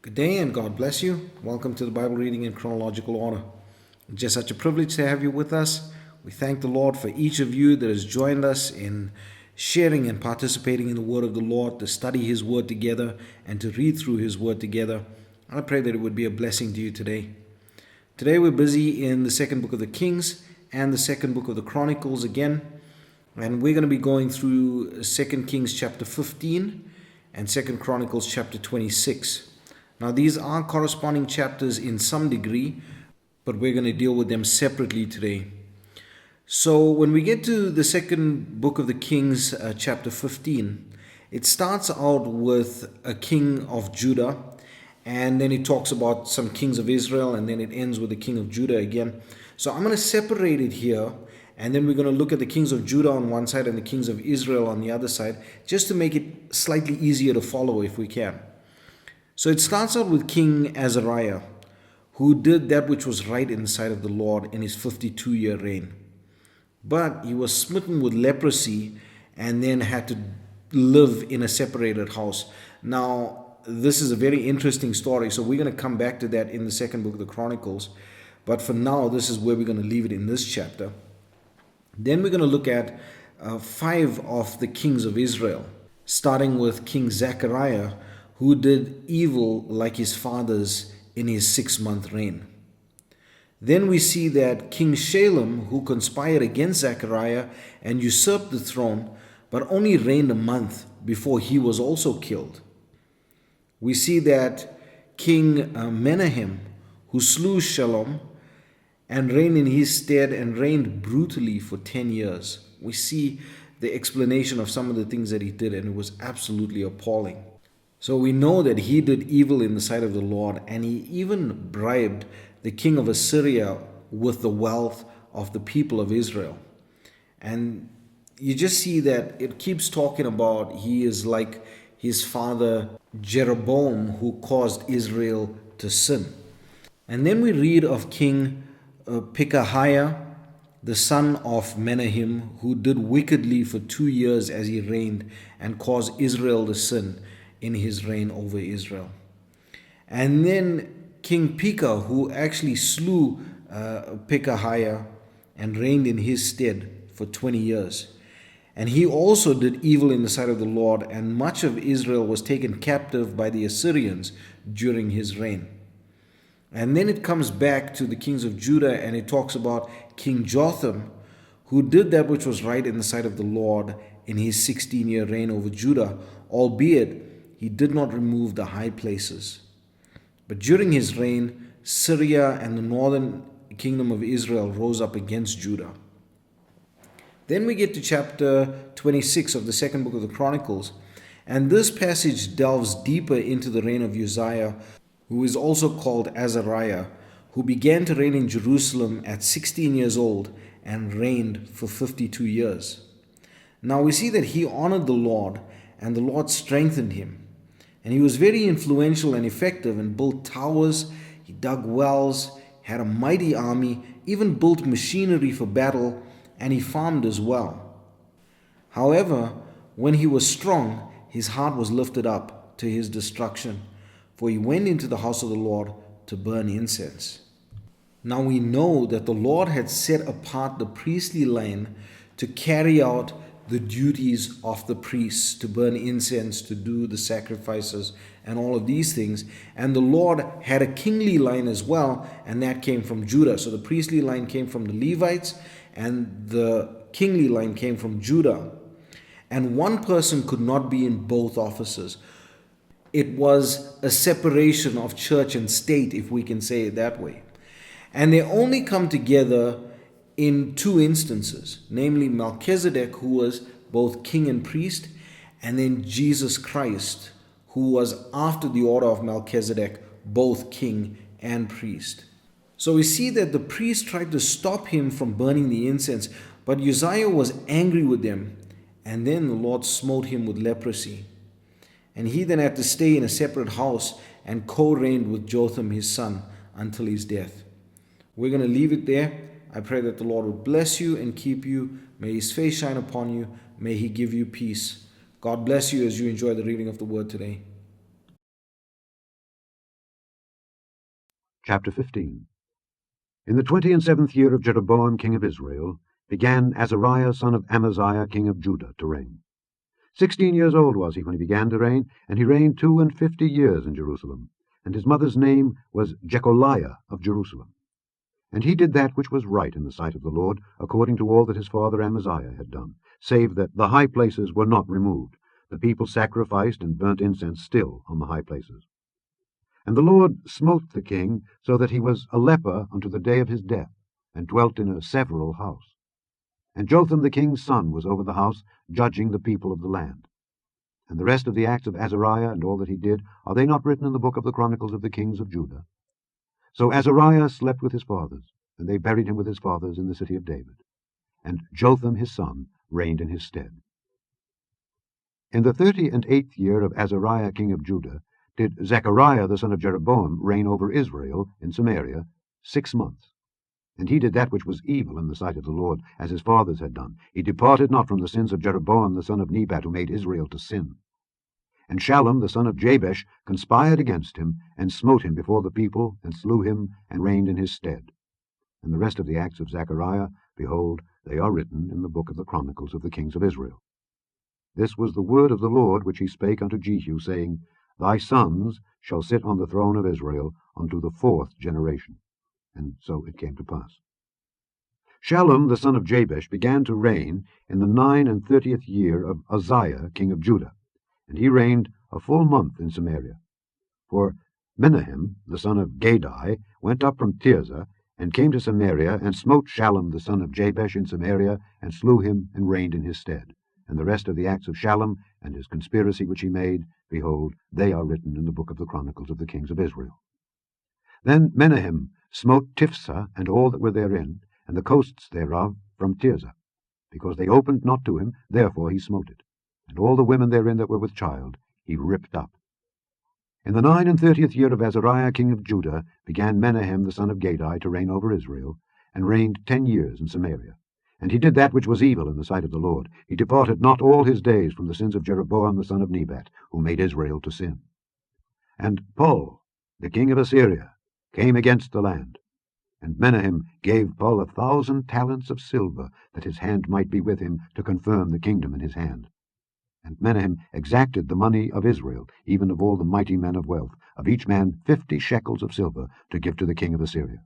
Good day and God bless you. Welcome to the Bible reading in chronological order. It's just such a privilege to have you with us. We thank the Lord for each of you that has joined us in sharing and participating in the Word of the Lord, to study His Word together and to read through His Word together. I pray that it would be a blessing to you today. Today we're busy in the second book of the Kings and the second book of the Chronicles again. And we're going to be going through 2 Kings chapter 15 and 2 Chronicles chapter 26. Now, these are corresponding chapters in some degree, but we're going to deal with them separately today. So, when we get to the second book of the Kings, chapter 15, it starts out with a king of Judah, and then it talks about some kings of Israel, and then it ends with the king of Judah again. So, I'm going to separate it here, and then we're going to look at the kings of Judah on one side and the kings of Israel on the other side, just to make it slightly easier to follow if we can. So it starts out with King Azariah, who did that which was right in the sight of the Lord in his 52-year reign. But he was smitten with leprosy and then had to live in a separated house. Now, this is a very interesting story, so we're going to come back to that in the second book of the Chronicles. But for now, this is where we're going to leave it in this chapter. Then we're going to look at 5 of the kings of Israel, starting with King Zechariah, who did evil like his fathers in his 6-month reign. Then we see that King Shalem, who conspired against Zechariah and usurped the throne, but only reigned a month before he was also killed. We see that King Menahem, who slew Shalom and reigned in his stead and reigned brutally for 10 years. We see the explanation of some of the things that he did, and it was absolutely appalling. So we know that he did evil in the sight of the Lord, and he even bribed the king of Assyria with the wealth of the people of Israel. And you just see that it keeps talking about he is like his father Jeroboam, who caused Israel to sin. And then we read of King Pekahiah, the son of Menahem, who did wickedly for 2 years as he reigned and caused Israel to sin in his reign over Israel. And then King Pekah, who actually slew Pekahiah and reigned in his stead for 20 years. And he also did evil in the sight of the Lord, and much of Israel was taken captive by the Assyrians during his reign. And then it comes back to the kings of Judah, and it talks about King Jotham, who did that which was right in the sight of the Lord in his 16-year reign over Judah, albeit he did not remove the high places. But during his reign, Syria and the northern kingdom of Israel rose up against Judah. Then we get to chapter 26 of the second book of the Chronicles, and this passage delves deeper into the reign of Uzziah, who is also called Azariah, who began to reign in Jerusalem at 16 years old and reigned for 52 years. Now we see that he honored the Lord, and the Lord strengthened him. And he was very influential and effective and built towers, he dug wells, had a mighty army, even built machinery for battle, and he farmed as well. However, when he was strong, his heart was lifted up to his destruction, for he went into the house of the Lord to burn incense. Now we know that the Lord had set apart the priestly line to carry out the duties of the priests, to burn incense, to do the sacrifices, and all of these things. And the Lord had a kingly line as well, and that came from Judah. So the priestly line came from the Levites, and the kingly line came from Judah. And one person could not be in both offices. It was a separation of church and state, if we can say it that way. And they only come together in 2 instances, namely Melchizedek, who was both king and priest, and then Jesus Christ, who was after the order of Melchizedek, both king and priest. So we see that the priest tried to stop him from burning the incense, but Uzziah was angry with them, and then the Lord smote him with leprosy. And he then had to stay in a separate house and co-reigned with Jotham his son until his death. We're going to leave it there. I pray that the Lord will bless you and keep you. May His face shine upon you. May He give you peace. God bless you as you enjoy the reading of the Word today. Chapter 15. In the 27th year of Jeroboam king of Israel began Azariah son of Amaziah king of Judah to reign. 16 years old was he when he began to reign, and he reigned 52 years in Jerusalem. And his mother's name was Jecholiah of Jerusalem. And he did that which was right in the sight of the Lord, according to all that his father Amaziah had done, save that the high places were not removed. The people sacrificed and burnt incense still on the high places. And the Lord smote the king, so that he was a leper unto the day of his death, and dwelt in a several house. And Jotham the king's son was over the house, judging the people of the land. And the rest of the acts of Azariah and all that he did, are they not written in the book of the Chronicles of the kings of Judah? So Azariah slept with his fathers, and they buried him with his fathers in the city of David. And Jotham his son reigned in his stead. In the 38th year of Azariah king of Judah did Zechariah the son of Jeroboam reign over Israel in Samaria 6 months. And he did that which was evil in the sight of the Lord, as his fathers had done. He departed not from the sins of Jeroboam the son of Nebat, who made Israel to sin. And Shallum the son of Jabesh conspired against him, and smote him before the people, and slew him, and reigned in his stead. And the rest of the acts of Zechariah, behold, they are written in the book of the Chronicles of the kings of Israel. This was the word of the Lord which he spake unto Jehu, saying, Thy sons shall sit on the throne of Israel unto the 4th generation. And so it came to pass. Shallum the son of Jabesh began to reign in the 39th year of Uzziah king of Judah, and he reigned a full month in Samaria. For Menahem the son of Gadai went up from Tirzah, and came to Samaria, and smote Shallum the son of Jabesh in Samaria, and slew him, and reigned in his stead. And the rest of the acts of Shallum, and his conspiracy which he made, behold, they are written in the book of the Chronicles of the kings of Israel. Then Menahem smote Tiphsah and all that were therein, and the coasts thereof from Tirzah. Because they opened not to him, therefore he smote it. And all the women therein that were with child he ripped up. In the 39th year of Azariah king of Judah began Menahem the son of Gadai to reign over Israel, and reigned 10 years in Samaria. And he did that which was evil in the sight of the Lord. He departed not all his days from the sins of Jeroboam the son of Nebat, who made Israel to sin. And Pul, the king of Assyria, came against the land. And Menahem gave Pul 1,000 talents of silver, that his hand might be with him, to confirm the kingdom in his hand. And Menahem exacted the money of Israel, even of all the mighty men of wealth, of each man 50 shekels of silver, to give to the king of Assyria.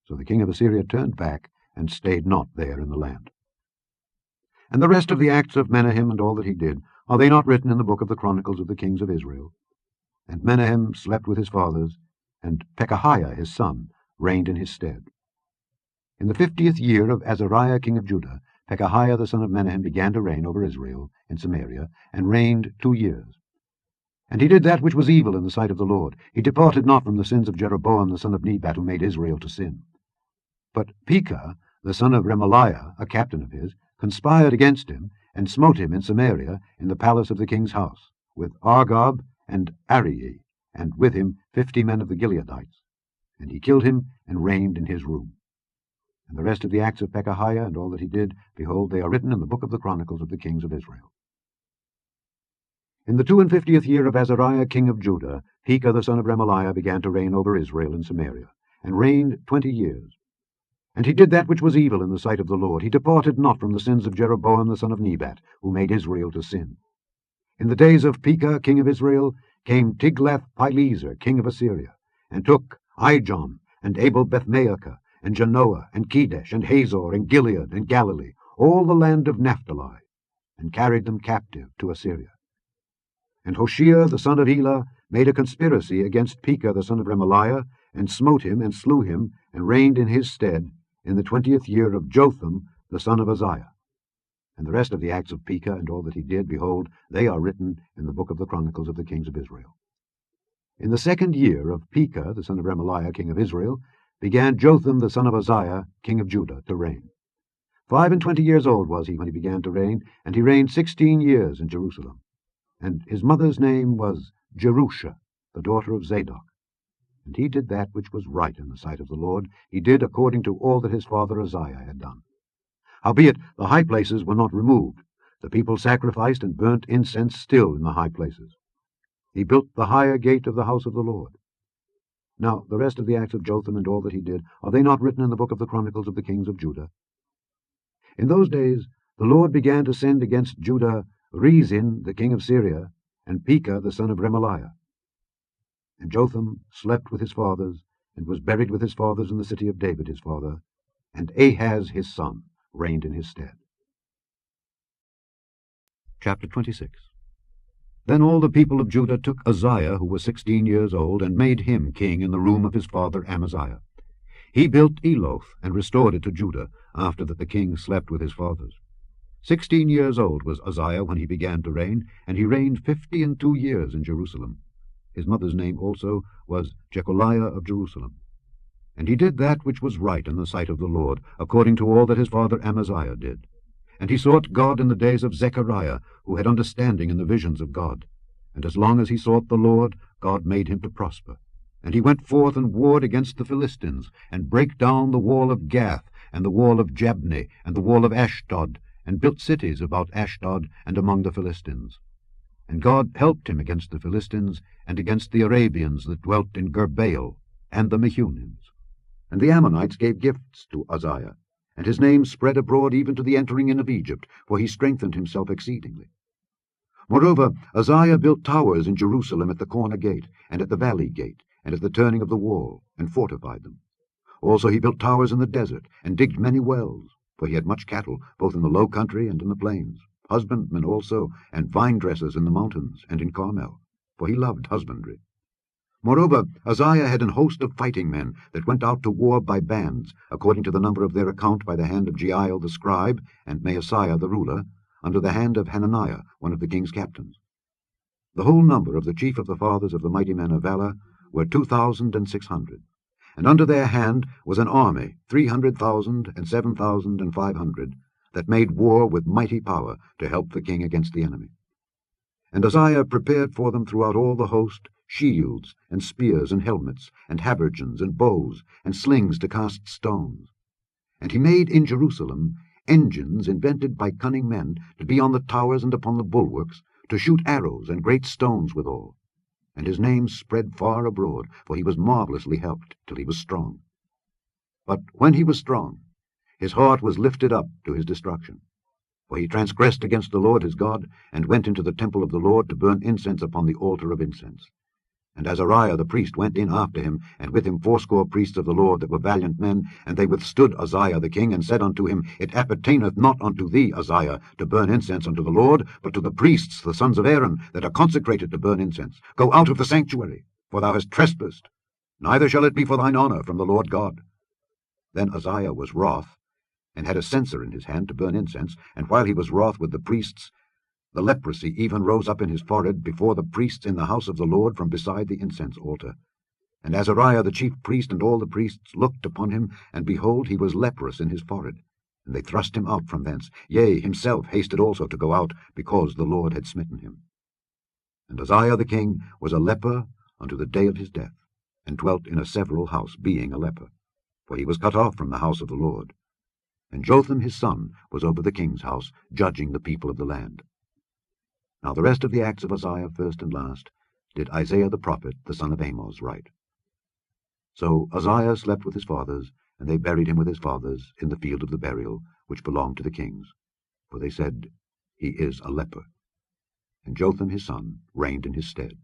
So the king of Assyria turned back, and stayed not there in the land. And the rest of the acts of Menahem and all that he did, are they not written in the book of the Chronicles of the kings of Israel? And Menahem slept with his fathers, and Pekahiah his son reigned in his stead. In the 50th year of Azariah king of Judah, Pekahiah the son of Menahem began to reign over Israel in Samaria, and reigned 2 years. And he did that which was evil in the sight of the Lord. He departed not from the sins of Jeroboam the son of Nebat, who made Israel to sin. But Pekah, the son of Remaliah, a captain of his, conspired against him, and smote him in Samaria, in the palace of the king's house, with Argob and Arii, and with him 50 men of the Gileadites. And he killed him, and reigned in his room. And the rest of the acts of Pekahiah, and all that he did, behold, they are written in the book of the Chronicles of the kings of Israel. In the 52nd year of Azariah king of Judah, Pekah the son of Remaliah began to reign over Israel in Samaria, and reigned 20 years. And he did that which was evil in the sight of the Lord. He departed not from the sins of Jeroboam the son of Nebat, who made Israel to sin. In the days of Pekah king of Israel came Tiglath-Pileser king of Assyria, and took Ijon, and Abel-Bethmaachah, and Janoah, and Kedesh, and Hazor, and Gilead, and Galilee, all the land of Naphtali, and carried them captive to Assyria. And Hoshea the son of Elah made a conspiracy against Pekah the son of Remaliah, and smote him, and slew him, and reigned in his stead, in the 20th year of Jotham the son of Uzziah. And the rest of the acts of Pekah, and all that he did, behold, they are written in the book of the Chronicles of the kings of Israel. In the 2nd year of Pekah the son of Remaliah king of Israel began Jotham the son of Uzziah king of Judah to reign. 25 years old was he when he began to reign, and he reigned 16 years in Jerusalem. And his mother's name was Jerusha, the daughter of Zadok. And he did that which was right in the sight of the Lord. He did according to all that his father Uzziah had done. Howbeit the high places were not removed. The people sacrificed and burnt incense still in the high places. He built the higher gate of the house of the Lord. Now the rest of the acts of Jotham and all that he did, are they not written in the book of the Chronicles of the kings of Judah? In those days the Lord began to send against Judah Rezin the king of Syria, and Pekah the son of Remaliah. And Jotham slept with his fathers, and was buried with his fathers in the city of David his father, and Ahaz his son reigned in his stead. Chapter 26. Then all the people of Judah took Uzziah, who was 16 years old, and made him king in the room of his father Amaziah. He built Eloth, and restored it to Judah, after that the king slept with his fathers. 16 years old was Uzziah when he began to reign, and he reigned 52 years in Jerusalem. His mother's name also was Jecholiah of Jerusalem. And he did that which was right in the sight of the Lord, according to all that his father Amaziah did. And he sought God in the days of Zechariah, who had understanding in the visions of God. And as long as he sought the Lord, God made him to prosper. And he went forth and warred against the Philistines, and brake down the wall of Gath, and the wall of Jabneh, and the wall of Ashdod, and built cities about Ashdod and among the Philistines. And God helped him against the Philistines, and against the Arabians that dwelt in Gerbaal, and the Mehunims. And the Ammonites gave gifts to Uzziah, and his name spread abroad even to the entering in of Egypt, for he strengthened himself exceedingly. Moreover, Uzziah built towers in Jerusalem at the corner gate, and at the valley gate, and at the turning of the wall, and fortified them. Also he built towers in the desert, and digged many wells, for he had much cattle, both in the low country and in the plains, husbandmen also, and vine-dressers in the mountains, and in Carmel, for he loved husbandry. Moreover, Uzziah had an host of fighting men that went out to war by bands, according to the number of their account, by the hand of Jeiel the scribe, and Maaseiah the ruler, under the hand of Hananiah, one of the king's captains. The whole number of the chief of the fathers of the mighty men of valor were 2,600, and under their hand was an army 300,000 and 7,500, that made war with mighty power to help the king against the enemy. And Uzziah prepared for them throughout all the host shields, and spears, and helmets, and habergeons, and bows, and slings to cast stones. And he made in Jerusalem engines invented by cunning men, to be on the towers and upon the bulwarks, to shoot arrows and great stones withal. And his name spread far abroad, for he was marvellously helped, till he was strong. But when he was strong, his heart was lifted up to his destruction. For he transgressed against the Lord his God, and went into the temple of the Lord to burn incense upon the altar of incense. And Azariah the priest went in after him, and with him 80 priests of the Lord that were valiant men, and they withstood Uzziah the king, and said unto him, It appertaineth not unto thee, Uzziah, to burn incense unto the Lord, but to the priests, the sons of Aaron, that are consecrated to burn incense. Go out of the sanctuary, for thou hast trespassed, neither shall it be for thine honour from the Lord God. Then Uzziah was wroth, and had a censer in his hand to burn incense, and while he was wroth with the priests, the leprosy even rose up in his forehead before the priests in the house of the Lord from beside the incense altar. And Azariah the chief priest and all the priests looked upon him, and behold, he was leprous in his forehead. And they thrust him out from thence. Yea, himself hasted also to go out, because the Lord had smitten him. And Uzziah the king was a leper unto the day of his death, and dwelt in a several house, being a leper. For he was cut off from the house of the Lord. And Jotham his son was over the king's house, judging the people of the land. Now the rest of the acts of Uzziah, first and last, did Isaiah the prophet, the son of Amoz, write. So Uzziah slept with his fathers, and they buried him with his fathers in the field of the burial, which belonged to the kings. For they said, He is a leper. And Jotham his son reigned in his stead.